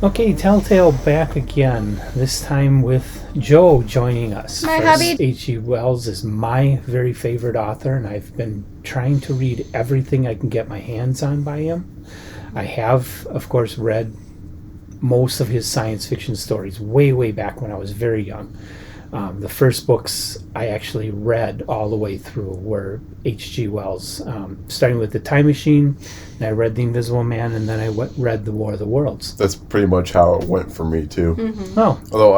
Okay, Telltale back again, this time with Joe joining us. My hubby. H.G. Wells is my very favorite author, and I've been trying to read everything I can get my hands on by him. I have, of course, read most of his science fiction stories way back when I was very young. The first books I actually read all the way through were H.G. Wells, starting with The Time Machine, and I read The Invisible Man, and then I read The War of the Worlds. That's pretty much how it went for me too. Mm-hmm. Oh, Although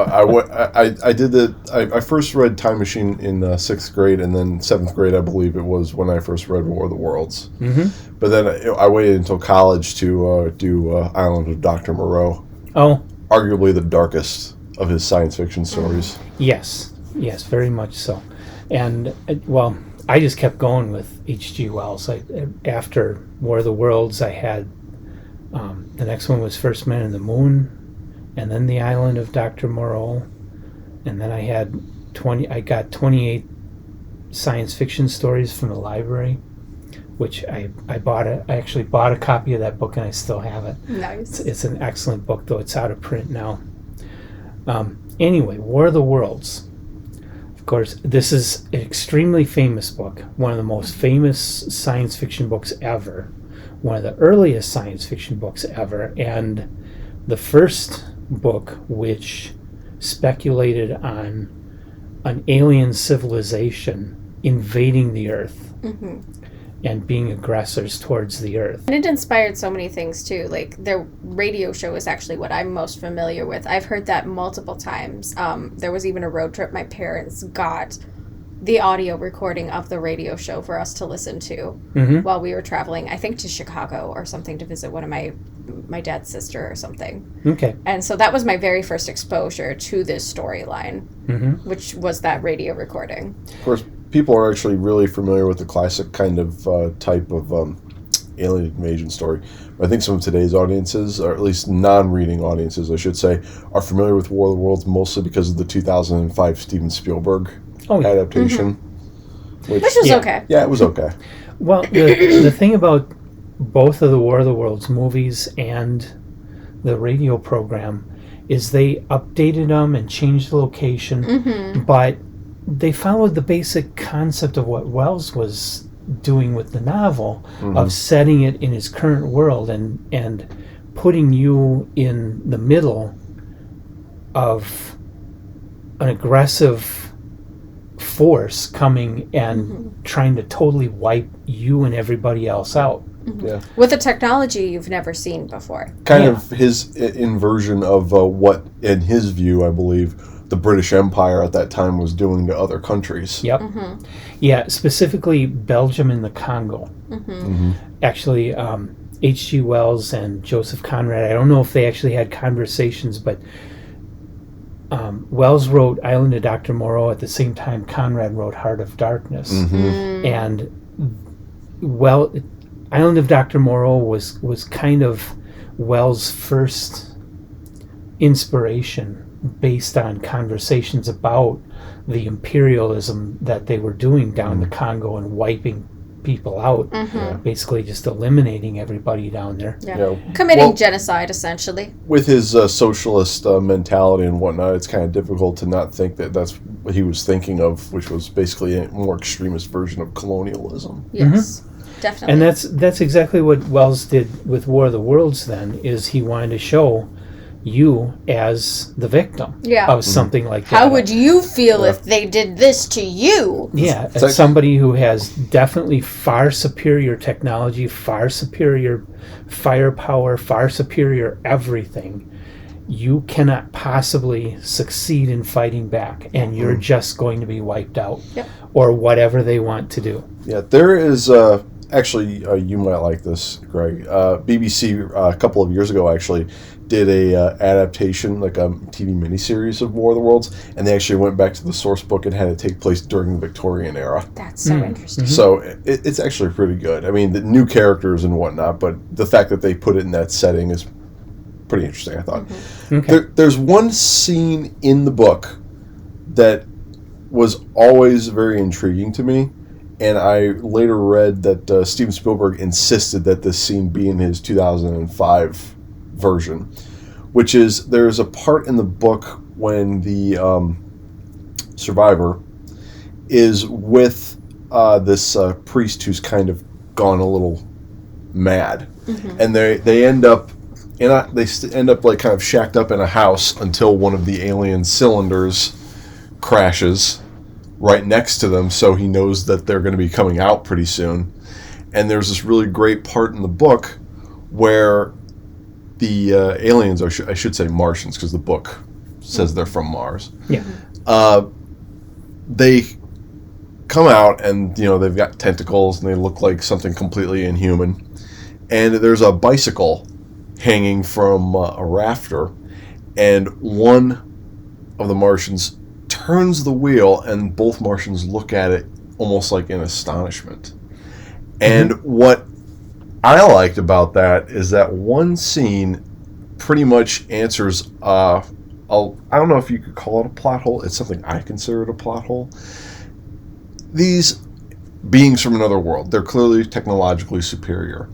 I first read Time Machine in 6th grade, and then 7th grade, I believe it was, when I first read War of the Worlds. mm-hmm. But then I waited until college to do Island of Dr. Moreau. Oh, Arguably the darkest of his science fiction stories. yes, very much so. And, well, I just kept going with H.G. Wells. After War of the Worlds, I had, the next one was First Man in the Moon, and then The Island of Dr. Moreau, and then I had 28 science fiction stories from the library, which I actually bought a copy of that book, and I still have it. Nice. It's an excellent book, though it's out of print now. Anyway, War of the Worlds. Of course, this is an extremely famous book, one of the most famous science fiction books ever, one of the earliest science fiction books ever, and the first book which speculated on an alien civilization invading the Earth. Mm-hmm. And being aggressors towards the Earth. And it inspired so many things too. Like their radio show is actually what I'm most familiar with. I've heard that multiple times. There was even a road trip my parents got the audio recording of the radio show for us to listen to while we were traveling, I think to Chicago or something, to visit one of my dad's sister or something. Okay. And so that was my very first exposure to this storyline, which was that radio recording. Of course, people are actually really familiar with the classic kind of type of alien invasion story. But I think some of today's audiences, or at least non-reading audiences, I should say, are familiar with War of the Worlds mostly because of the 2005 Steven Spielberg adaptation. Which was okay. Yeah, it was okay. Well, the thing about both of the War of the Worlds movies and the radio program is they updated them and changed the location, but they followed the basic concept of what Wells was doing with the novel, of setting it in his current world and putting you in the middle of an aggressive force coming and trying to totally wipe you and everybody else out. Yeah. With a technology you've never seen before. Kind of his inversion of what, in his view, I believe, the British Empire at that time was doing to other countries. Yep. Yeah, specifically Belgium and the Congo. Actually, H.G. Wells and Joseph Conrad, I don't know if they actually had conversations, but Wells wrote Island of Dr. Moreau at the same time Conrad wrote Heart of Darkness. And Island of Dr. Moreau was kind of Wells' first inspiration, based on conversations about the imperialism that they were doing down the Congo and wiping people out, basically just eliminating everybody down there. Yeah. Committing genocide, essentially. With his socialist mentality and whatnot, it's kind of difficult to not think that that's what he was thinking of, which was basically a more extremist version of colonialism. Yes, definitely. And that's exactly what Wells did with War of the Worlds then, is he wanted to show you as the victim of something like that. How would you feel if they did this to you? Yeah, as somebody who has definitely far superior technology, far superior firepower, far superior everything, you cannot possibly succeed in fighting back, and you're just going to be wiped out, or whatever they want to do. Yeah, there is... Actually, you might like this, Greg. BBC a couple of years ago actually did a adaptation, like a TV miniseries of War of the Worlds, and they actually went back to the source book and had it take place during the Victorian era. That's so interesting. So it's actually pretty good. I mean, the new characters and whatnot, but the fact that they put it in that setting is pretty interesting, I thought. There's one scene in the book that was always very intriguing to me. And I later read that Steven Spielberg insisted that this scene be in his 2005 version, which is there's a part in the book when the survivor is with this priest who's kind of gone a little mad, and they end up end up like kind of shacked up in a house until one of the alien cylinders crashes right next to them, so he knows that they're going to be coming out pretty soon. And there's this really great part in the book where the aliens, or I should say Martians, because the book says they're from Mars. Yeah. They come out, and they've got tentacles, and they look like something completely inhuman. And there's a bicycle hanging from a rafter, and one of the Martians turns the wheel, and both Martians look at it almost like in astonishment. And what I liked about that is that one scene pretty much answers I don't know if you could call it a plot hole. It's something I consider a plot hole. These beings from another world, they're clearly technologically superior.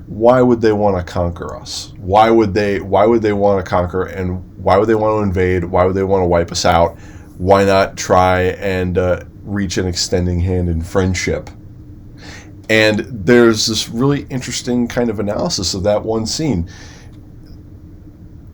Why would they want to conquer us? Why would they want to conquer, and why would they want to invade? Why would they want to wipe us out? Why not try and reach an extending hand in friendship? And there's this really interesting kind of analysis of that one scene.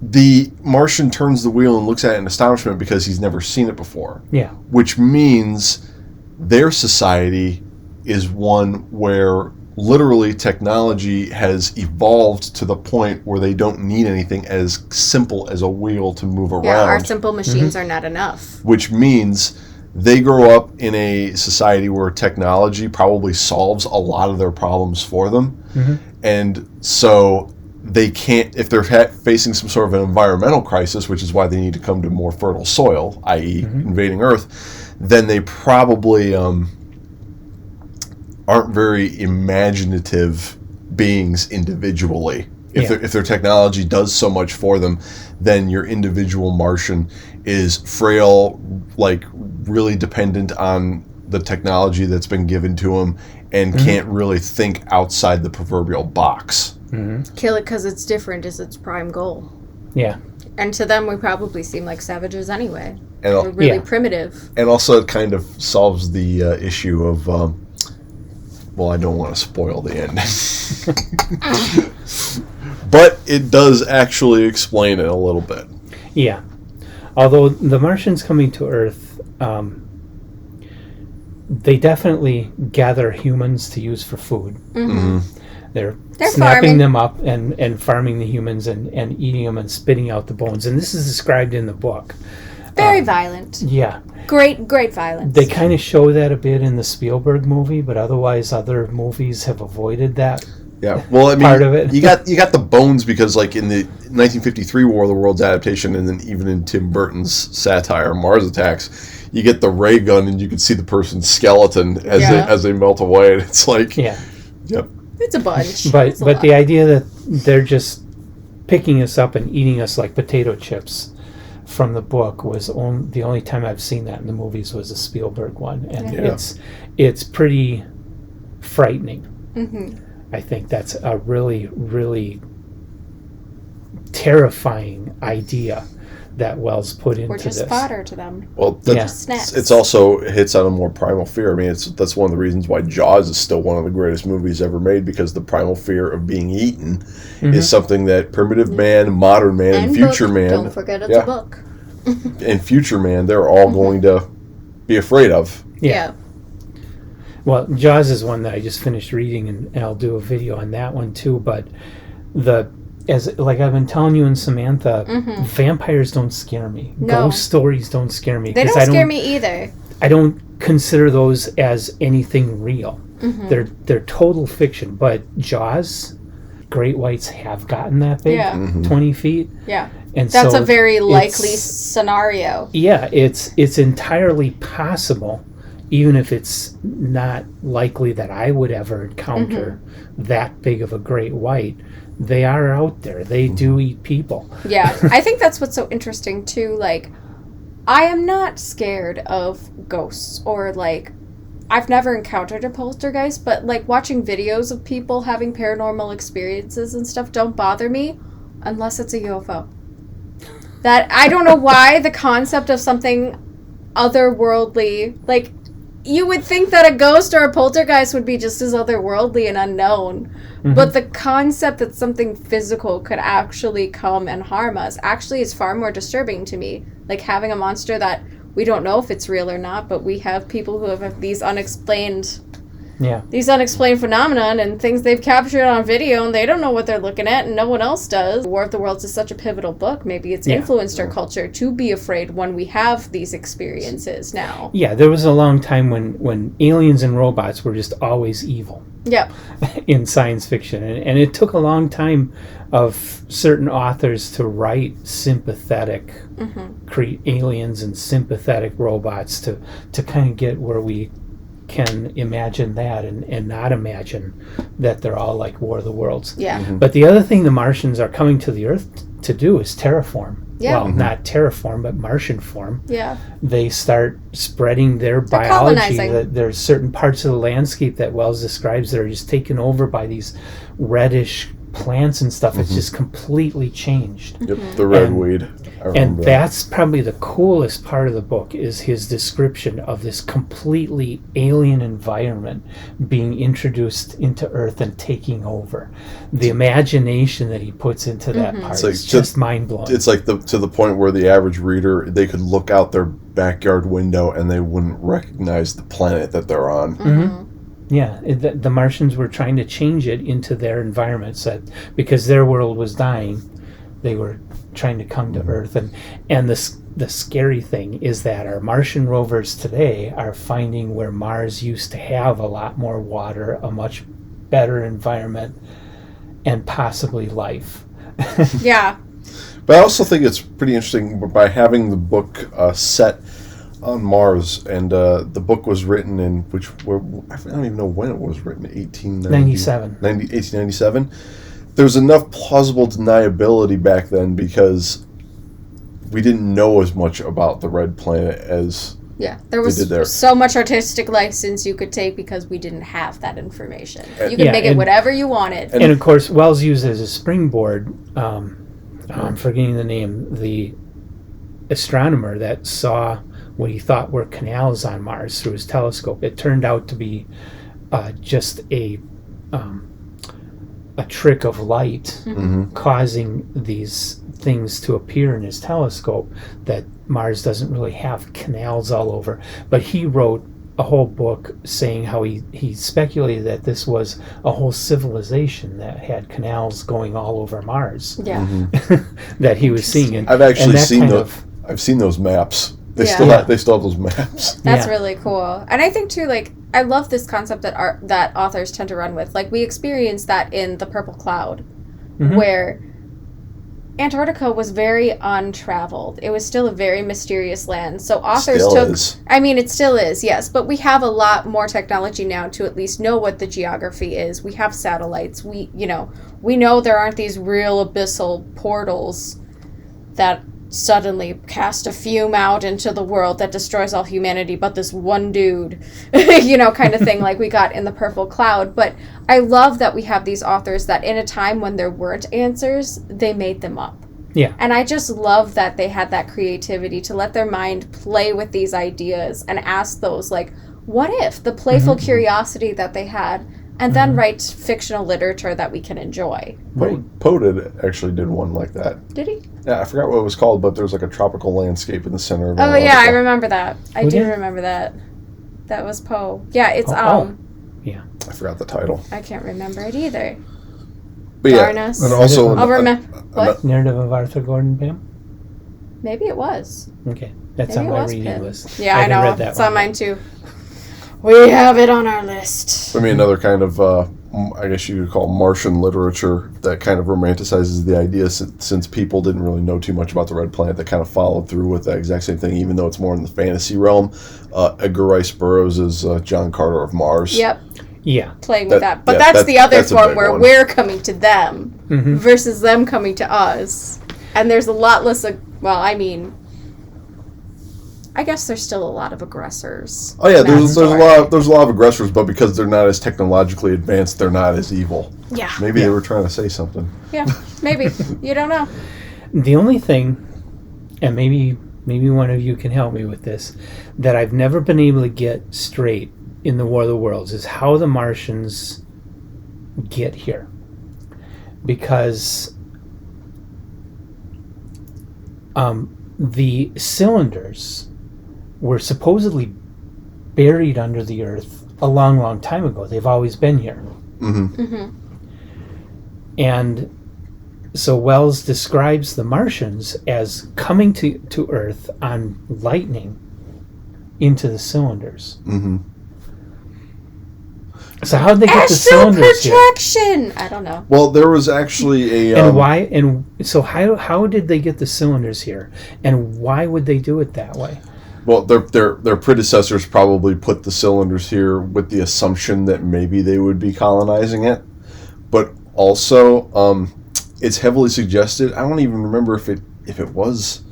The Martian turns the wheel and looks at it in astonishment because he's never seen it before. Yeah. Which means their society is one where literally technology has evolved to the point where they don't need anything as simple as a wheel to move around. Yeah, our simple machines are not enough. Which means they grow up in a society where technology probably solves a lot of their problems for them. And so they can't, if they're facing some sort of an environmental crisis, which is why they need to come to more fertile soil, i.e. invading Earth, then they probably aren't very imaginative beings individually. If their technology does so much for them, then your individual Martian is frail, like really dependent on the technology that's been given to him, and can't really think outside the proverbial box. Kill it because it's different is its prime goal. Yeah. And to them, we probably seem like savages anyway. And We're really primitive. And also it kind of solves the issue of, well, I don't want to spoil the ending. But it does actually explain it a little bit. Yeah. Although the Martians coming to Earth, they definitely gather humans to use for food. They're snapping farming them up and farming the humans and eating them and spitting out the bones. And this is described in the book. Very violent. Yeah. Great violence. They kind of show that a bit in the Spielberg movie, but otherwise other movies have avoided that. Yeah, well, I mean, part of it. you got the bones because, like, in the 1953 War of the Worlds adaptation, and then even in Tim Burton's satire Mars Attacks, you get the ray gun and you can see the person's skeleton as they melt away, and it's like, yep. It's a bunch. But the idea that they're just picking us up and eating us like potato chips from the book was the only time I've seen that in the movies was a Spielberg one, and it's pretty frightening. I think that's a really, really terrifying idea that Wells put into this. We're just fodder to them. Well, it's also hits on a more primal fear. I mean, that's one of the reasons why Jaws is still one of the greatest movies ever made, because the primal fear of being eaten is something that primitive man, modern man, and future man. Don't forget it's a book. And future man, they're all going to be afraid of. Yeah. Well, Jaws is one that I just finished reading, and I'll do a video on that one too. But like I've been telling you and Samantha, vampires don't scare me. No. Ghost stories don't scare me. They don't scare me either. I don't consider those as anything real. They're total fiction. But Jaws, great whites have gotten that big, 20 feet. Yeah. And that's so a very likely scenario. Yeah, it's entirely possible, even if it's not likely that I would ever encounter that big of a great white. They are out there. They do eat people. Yeah, I think that's what's so interesting too. Like, I am not scared of ghosts, or like, I've never encountered a poltergeist, but like watching videos of people having paranormal experiences and stuff don't bother me unless it's a UFO. That I don't know why the concept of something otherworldly, like, you would think that a ghost or a poltergeist would be just as otherworldly and unknown. Mm-hmm. But the concept that something physical could actually come and harm us actually is far more disturbing to me. Like having a monster that we don't know if it's real or not, but we have people who have these unexplained phenomenon and things they've captured on video, and they don't know what they're looking at, and no one else does. War of the Worlds is such a pivotal book. Maybe it's influenced our culture to be afraid when we have these experiences now. Yeah, there was a long time when aliens and robots were just always evil. Yep. In science fiction. And it took a long time of certain authors to write sympathetic aliens and sympathetic robots to kind of get where we can imagine that and not imagine that they're all like War of the Worlds. Yeah. Mm-hmm. But the other thing the Martians are coming to the Earth to do is terraform. Yeah. Well, not terraform, but Martian form. Yeah. They start spreading their They're biology. colonizing. There's certain parts of the landscape that Wells describes that are just taken over by these reddish plants and stuff. It's just completely changed. Yep, the redweed. And that's probably the coolest part of the book is his description of this completely alien environment being introduced into Earth and taking over. The imagination that he puts into that part is just mind-blowing. It's like to the point where the average reader, they could look out their backyard window and they wouldn't recognize the planet that they're on. Mm-hmm. Yeah, the Martians were trying to change it into their environments because their world was dying. They were trying to come to Earth, and the scary thing is that our Martian rovers today are finding where Mars used to have a lot more water, a much better environment, and possibly life. Yeah. But I also think it's pretty interesting by having the book set on Mars, and the book was written in I don't even know when it was written, 1897. There's enough plausible deniability back then because we didn't know as much about the Red Planet as there was so much artistic license you could take because we didn't have that information. You could make it whatever you wanted. And of course, Wells used as a springboard, I'm forgetting the name, the astronomer that saw what he thought were canals on Mars through his telescope. It turned out to be just a trick of light causing these things to appear in his telescope, that Mars doesn't really have canals all over. But he wrote a whole book saying how he speculated that this was a whole civilization that had canals going all over Mars. Yeah. That he was seeing. And I've actually seen I've seen those maps. They still have those maps. That's really cool. And I think too, like, I love this concept that authors tend to run with. Like, we experienced that in The Purple Cloud, where Antarctica was very untraveled. It was still a very mysterious land. So authors it still is, yes. But we have a lot more technology now to at least know what the geography is. We have satellites. We know there aren't these real abyssal portals that suddenly cast a fume out into the world that destroys all humanity, but this one dude, kind of thing like we got in The Purple Cloud. But I love that we have these authors that in a time when there weren't answers, they made them up. Yeah. And I just love that they had that creativity to let their mind play with these ideas and ask those, like, what if? The playful curiosity that they had, and then write fictional literature that we can enjoy. Poe actually did one like that. Did he? Yeah, I forgot what it was called, but there's like a tropical landscape in the center of it. Oh, yeah, I remember that. I do remember that. That was Poe. Yeah, it's, yeah. I forgot the title. I can't remember it either. But Darnus. And also... I'll remember. What? Narrative of Arthur Gordon Pym? Maybe it was. Okay, that's Maybe on my reading Pym. List. Yeah, I know. Read that it's on mine too. We have it on our list. I mean, another kind of, I guess you could call Martian literature that kind of romanticizes the idea, since people didn't really know too much about the Red Planet, that kind of followed through with that exact same thing, even though it's more in the fantasy realm. Edgar Rice Burroughs is John Carter of Mars. Yep. Yeah. Playing with that. But that's the other form where we're coming to them versus them coming to us. And there's a lot less I guess there's still a lot of aggressors. Oh yeah, there's a lot of aggressors, but because they're not as technologically advanced, they're not as evil. Yeah. Maybe they were trying to say something. Yeah, maybe. You don't know. The only thing and maybe one of you can help me with this, that I've never been able to get straight in the War of the Worlds is how the Martians get here. Because the cylinders were supposedly buried under the earth a long, long time ago. They've always been here. And so Wells describes the Martians as coming to Earth on lightning into the cylinders. So how did they get the cylinders here? Projection! I don't know. Well, there was actually a... And why? And so how did they get the cylinders here? And why would they do it that way? Well, their predecessors probably put the cylinders here with the assumption that maybe they would be colonizing it. But also, it's heavily suggested. I don't even remember if it was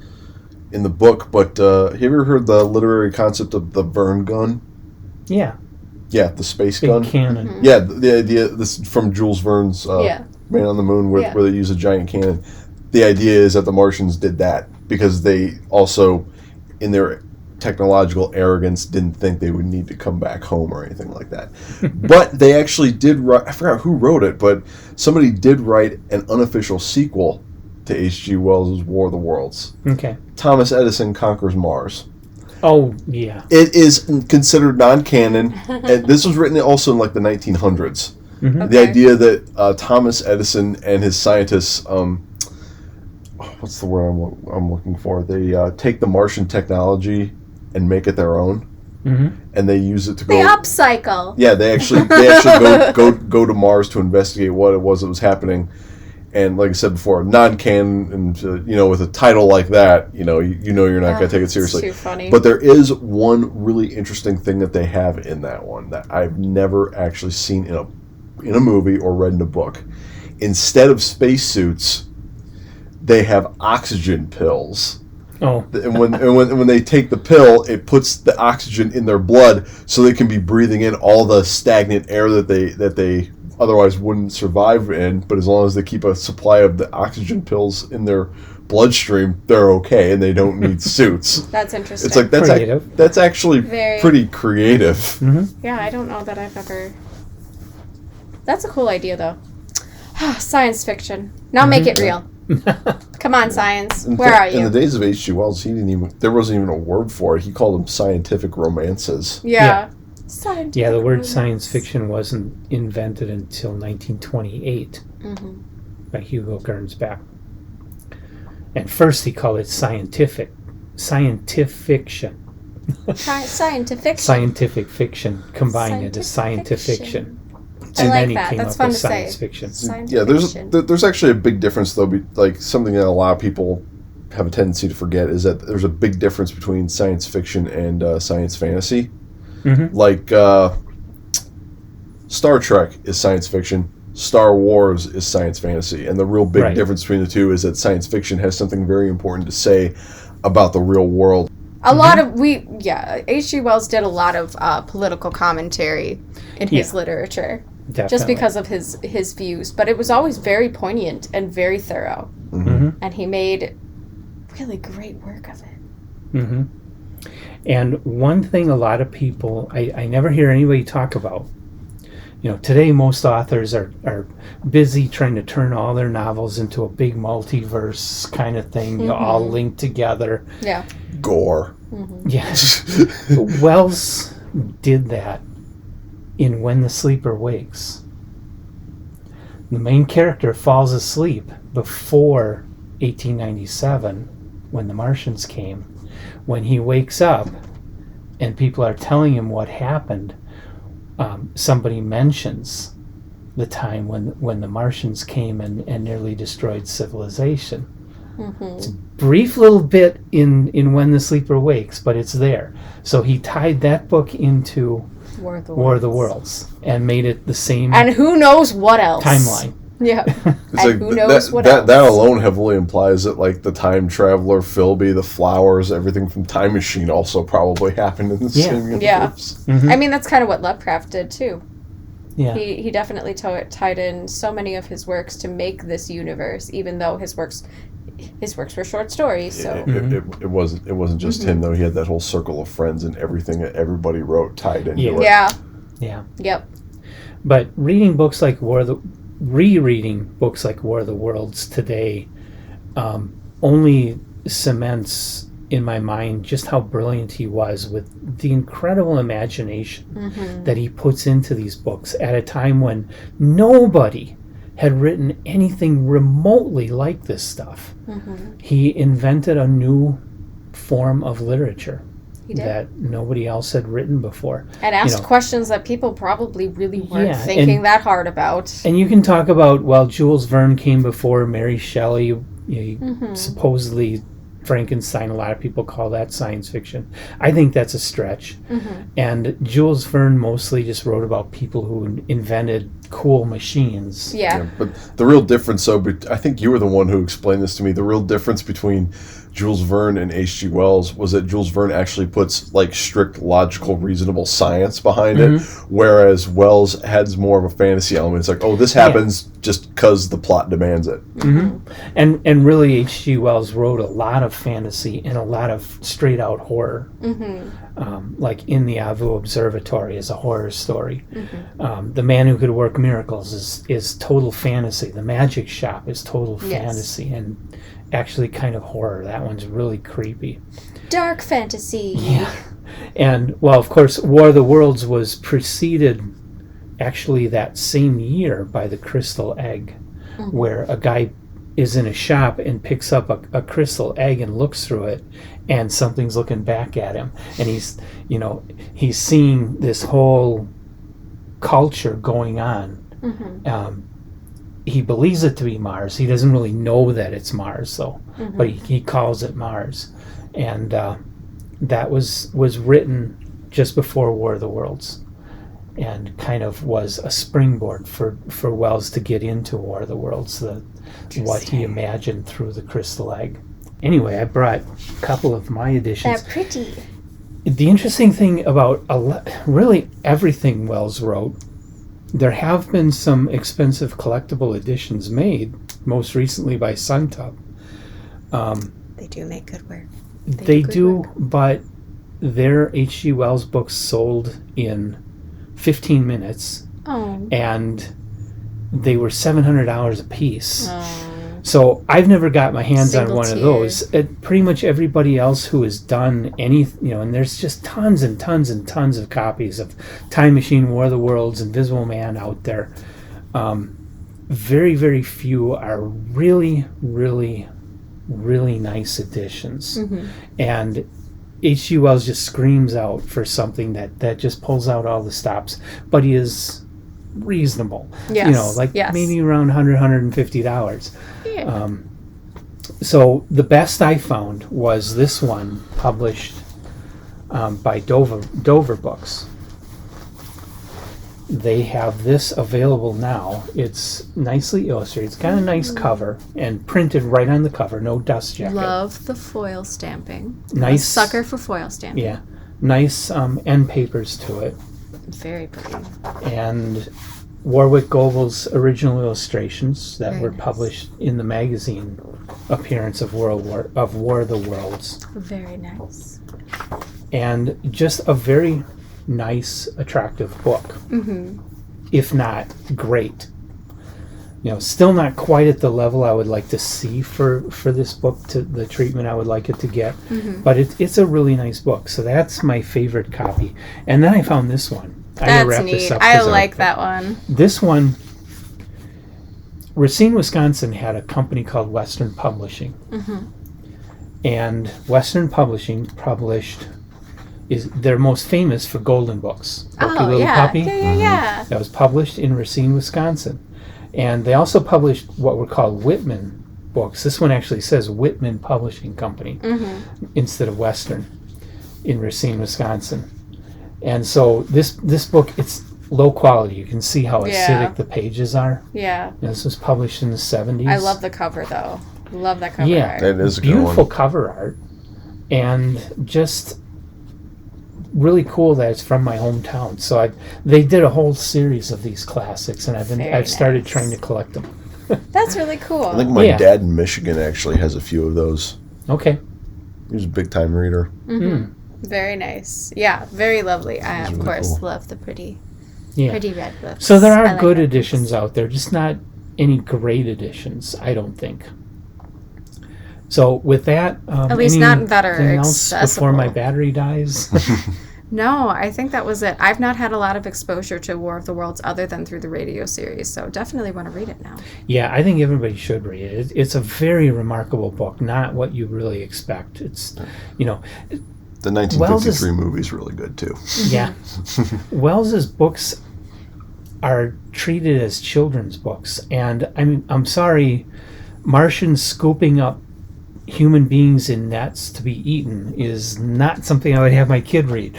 in the book, but have you ever heard the literary concept of the Verne gun? Yeah. Yeah, the space Big gun. cannon. Yeah, the idea, this from Jules Verne's Man on the Moon, where they use a giant cannon. The idea is that the Martians did that because they also, in their technological arrogance, didn't think they would need to come back home or anything like that. But they actually did write, I forgot who wrote it, but somebody did write an unofficial sequel to H.G. Wells' War of the Worlds. Okay. Thomas Edison Conquers Mars. Oh, yeah. It is considered non-canon. And this was written also in like the 1900s. Mm-hmm. The idea that Thomas Edison and his scientists, what's the word I'm looking for? They take the Martian technology and make it their own, and they use it to go. They upcycle. Yeah, they actually go to Mars to investigate what it was that was happening. And like I said before, non-canon, and with a title like that, you know you're not going to take it seriously. Too funny. But there is one really interesting thing that they have in that one that I've never actually seen in a movie or read in a book. Instead of spacesuits, they have oxygen pills. Oh. And when they take the pill, it puts the oxygen in their blood, so they can be breathing in all the stagnant air that they otherwise wouldn't survive in. But as long as they keep a supply of the oxygen pills in their bloodstream, they're okay, and they don't need suits. That's interesting. It's like that's actually pretty creative. Mm-hmm. Yeah, I don't know that I've ever. That's a cool idea, though. Science fiction. Now make it real. Come on, science. Where are you? In the days of H.G. Wells, there wasn't even a word for it. He called them scientific romances. Yeah. Yeah, the word science fiction wasn't invented until 1928 by Hugo Gernsback. And first he called it scientific fiction. Scientific fiction, combined into scientific fiction. I And like then he that. came That's up fun with to say. science fiction. Yeah, there's actually a big difference, though. Like something that a lot of people have a tendency to forget is that there's a big difference between science fiction and science fantasy. Mm-hmm. Like Star Trek is science fiction, Star Wars is science fantasy, and the real big difference between the two is that science fiction has something very important to say about the real world. A lot of H.G. Wells did a lot of political commentary in his literature. Definitely. Just because of his views, but it was always very poignant and very thorough, and he made really great work of it. Mm-hmm. And one thing a lot of people, I never hear anybody talk about, today most authors are busy trying to turn all their novels into a big multiverse kind of thing, all linked together. Yeah. Gore. Yes. Wells did that in When the Sleeper Wakes. The main character falls asleep before 1897 when the Martians came. When he wakes up and people are telling him what happened, somebody mentions the time when the Martians came and nearly destroyed civilization. It's a brief little bit in When the Sleeper Wakes, but it's there. So he tied that book into War of the Worlds and made it the same and who knows what else timeline. Yeah. It's and like who knows what that else. alone heavily implies that like the time traveler, Philby, the flowers, everything from Time Machine also probably happened in the same universe. Yeah. I mean, that's kind of what Lovecraft did too. Yeah. He definitely tied in so many of his works to make this universe, even though his works his works were short stories, so It wasn't just him though. He had that whole circle of friends and everything that everybody wrote tied into it. Yeah. Yep. But reading books like rereading books like War of the Worlds today only cements in my mind just how brilliant he was with the incredible imagination that he puts into these books at a time when nobody had written anything remotely like this stuff. He invented a new form of literature that nobody else had written before. And asked questions that people probably really weren't thinking that hard about. And you can talk about, well, Jules Verne came before Mary Shelley. Supposedly Frankenstein, a lot of people call that science fiction. I think that's a stretch. And Jules Verne mostly just wrote about people who invented cool machines. Yeah. But the real difference, though, I think you were the one who explained this to me, the real difference between Jules Verne and H.G. Wells was that Jules Verne actually puts like strict, logical, reasonable science behind it, whereas Wells has more of a fantasy element. It's like, oh, this happens just because the plot demands it. And really, H.G. Wells wrote a lot of fantasy and a lot of straight-out horror. Like In the Avu Observatory is a horror story. The Man Who Could Work Miracles is total fantasy. The Magic Shop is total fantasy and actually kind of horror. That one's really creepy. Dark fantasy. Yeah. And, well, of course, War of the Worlds was preceded actually that same year by The Crystal Egg, where a guy is in a shop and picks up a crystal egg and looks through it, and something's looking back at him. And he's seeing this whole culture going on. He believes it to be Mars. He doesn't really know that it's Mars, though, but he calls it Mars. And that was written just before War of the Worlds, and kind of was a springboard for Wells to get into War of the Worlds, what he imagined through the crystal egg. Anyway, I brought a couple of my editions. They're pretty. The interesting thing about really everything Wells wrote, there have been some expensive collectible editions made, most recently by Suntub. They do make good work. They do, but their H.G. Wells books sold in 15 minutes, and they were $700 a piece. So I've never got my hands on one of those. Pretty much everybody else who has done any, and there's just tons and tons and tons of copies of Time Machine, War of the Worlds, Invisible Man out there. Very, very few are really, really, really nice editions. And H.G. Wells just screams out for something that just pulls out all the stops, but he is reasonable. Maybe around $100, $150. So the best I found was this one published by Dover Books. They have this available now. It's nicely illustrated. It's got a nice cover and printed right on the cover. No dust jacket. Love the foil stamping. Nice. A sucker for foil stamping. Yeah. Nice end papers to it. Very pretty. And Warwick Goebel's original illustrations that Very were nice. published in the magazine appearance of War of the Worlds. Very nice. And just a very nice, attractive book. If not great. Still not quite at the level I would like to see for this book, to the treatment I would like it to get. But it's a really nice book. So that's my favorite copy. And then I found this one. That's neat. I like that one. This one, Racine, Wisconsin had a company called Western Publishing. And Western Publishing published, they're most famous for Golden Books. Porky Little Puppy. Yeah. That was published in Racine, Wisconsin. And they also published what were called Whitman books. This one actually says Whitman Publishing Company instead of Western in Racine, Wisconsin. And so this book, it's low quality. You can see how acidic the pages are. Yeah. This was published in the 70s. I love the cover, though. Love that cover art. That is a good beautiful one. cover art. And just really cool that it's from my hometown. So they did a whole series of these classics, and I've started trying to collect them. That's really cool. I think my Yeah. dad in Michigan actually has a few of those. Okay. He was a big time reader. Very nice. Yeah, very lovely. I, of really course, cool. love the pretty Yeah. red books. So there I are like good red editions books. out there, just not any great editions, I don't think. So with that, At least not that are anything else before my accessible. battery dies. No, I think that was it. I've not had a lot of exposure to War of the Worlds other than through the radio series, so definitely want to read it now. Yeah, I think everybody should read it. It's a very remarkable book, not what you really expect. It's, you know, The 1953 movie's really good too. yeah. Wells's books are treated as children's books, and I'm sorry, Martians scooping up human beings in nets to be eaten is not something I would have my kid read.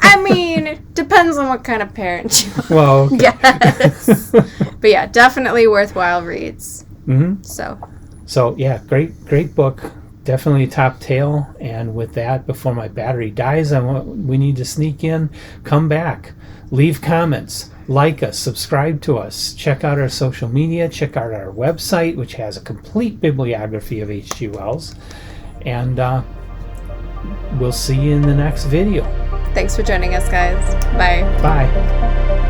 I mean, it depends on what kind of parent you are. Well, okay. Yes. But yeah, definitely worthwhile reads. Mhm. So, yeah, great book. Definitely top tail. And with that, before my battery dies, we need to sneak in. Come back, leave comments, like us, subscribe to us, check out our social media, check out our website, which has a complete bibliography of H.G. Wells. And we'll see you in the next video. thanks for joining us, guys. Bye. Bye.